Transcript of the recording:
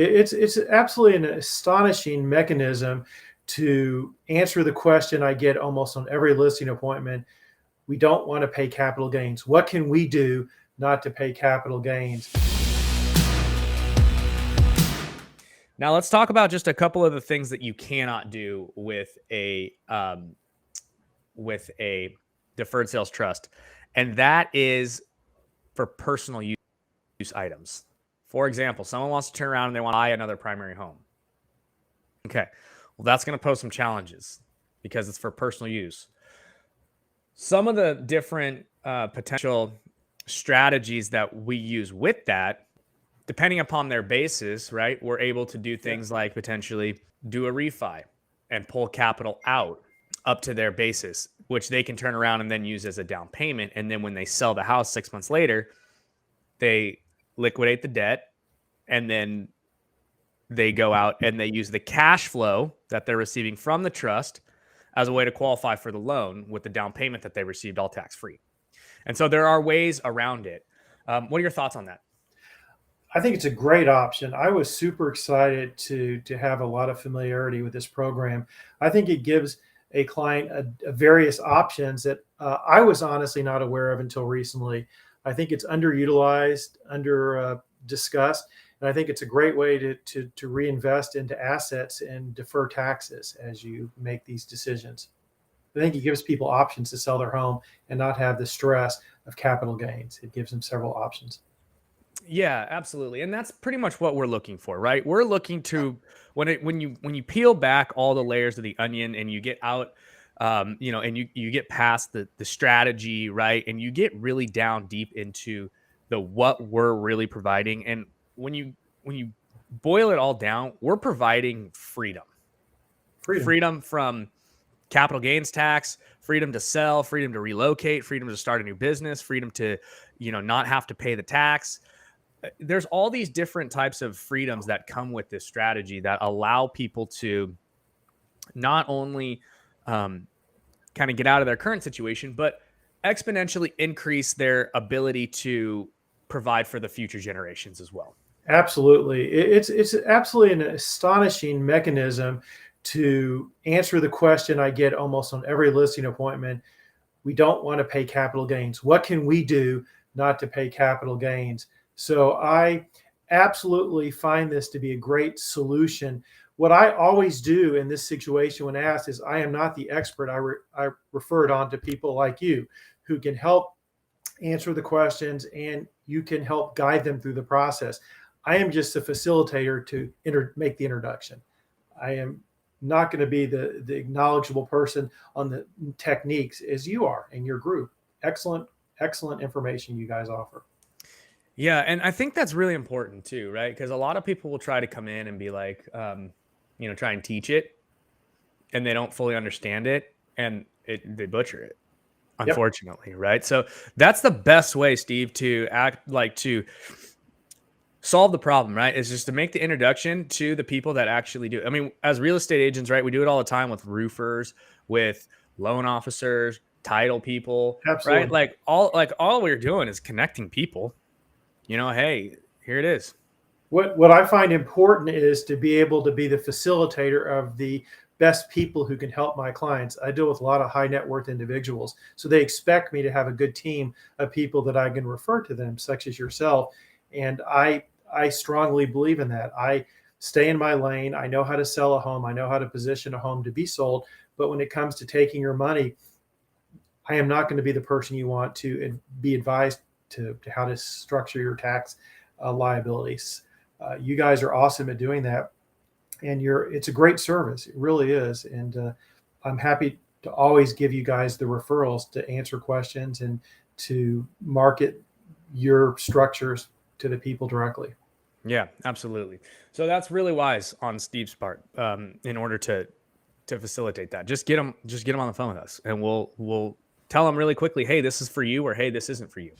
It's absolutely an astonishing mechanism to answer the question I get almost on every listing appointment. We don't want to pay capital gains. What can we do not to pay capital gains? Now let's talk about just a couple of the things that you cannot do with a deferred sales trust, and that is for personal use items. For example, someone wants to turn around and they want to buy another primary home. Okay, well, that's going to pose some challenges because it's for personal use. Some of the different potential strategies that we use with that, depending upon their basis, right? We're able to do things like potentially do a refi and pull capital out up to their basis, which they can turn around and then use as a down payment. And then when they sell the house 6 months later, they liquidate the debt, and then they go out and they use the cash flow that they're receiving from the trust as a way to qualify for the loan with the down payment that they received, all tax-free. And so there are ways around it. What are your thoughts on that? I think it's a great option. I was super excited to have a lot of familiarity with this program. I think it gives a client a various options that I was honestly not aware of until recently. I think it's underutilized, under discussed, and I think it's a great way to reinvest into assets and defer taxes as you make these decisions. I think it gives people options to sell their home and not have the stress of capital gains. It gives them several options. Yeah, absolutely. And that's pretty much what we're looking for, right? We're looking to when you peel back all the layers of the onion and you get out, and you get past the strategy, right? And you get really down deep into the what we're really providing. And when you boil it all down, we're providing freedom from capital gains tax, freedom to sell, freedom to relocate, freedom to start a new business, freedom to, not have to pay the tax. There's all these different types of freedoms that come with this strategy that allow people to not only kind of get out of their current situation, but exponentially increase their ability to provide for the future generations as well. Absolutely. It's absolutely an astonishing mechanism to answer the question I get almost on every listing appointment. We don't want to pay capital gains. What can we do not to pay capital gains? So I absolutely find this to be a great solution. What I always do in this situation when asked is I am not the expert. I refer it on to people like you who can help answer the questions, and you can help guide them through the process. I am just a facilitator to make the introduction. I am not going to be the knowledgeable person on the techniques as you are in your group. Excellent information you guys offer. Yeah, and I think that's really important too, right? Because a lot of people will try to come in and be like, try and teach it, and they don't fully understand it, and they butcher it, unfortunately, right? So that's the best way, Steve, to solve the problem, right? Is just to make the introduction to the people that actually do. I mean, as real estate agents, right? We do it all the time with roofers, with loan officers, title people, Absolutely. right? All we're doing is connecting people. Hey, here it is. What I find important is to be able to be the facilitator of the best people who can help my clients. I deal with a lot of high net worth individuals, so they expect me to have a good team of people that I can refer to them, such as yourself. And I strongly believe in that. I stay in my lane. I know how to sell a home. I know how to position a home to be sold. But when it comes to taking your money, I am not going to be the person you want to be advised to how to structure your tax liabilities. You guys are awesome at doing that, and it's a great service. It really is. And I'm happy to always give you guys the referrals to answer questions and to market your structures to the people directly. Yeah, absolutely. So that's really wise on Steve's part, in order to facilitate that. Just get them on the phone with us, and we'll tell them really quickly, hey, this is for you, or hey, this isn't for you.